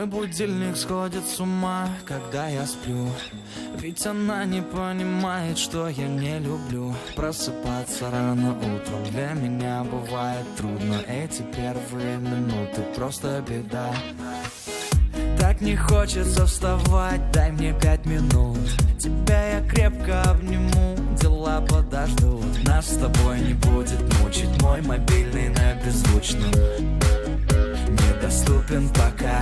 Мой будильник сходит с ума, когда я сплю. Ведь она не понимает, что я не люблю просыпаться рано утром. Для меня бывает трудно. Эти первые минуты просто беда. Так не хочется вставать, дай мне 5 минут. Тебя я крепко обниму, дела подождут. Нас с тобой не будет мучить мой мобильный на беззвучном. Недоступен пока.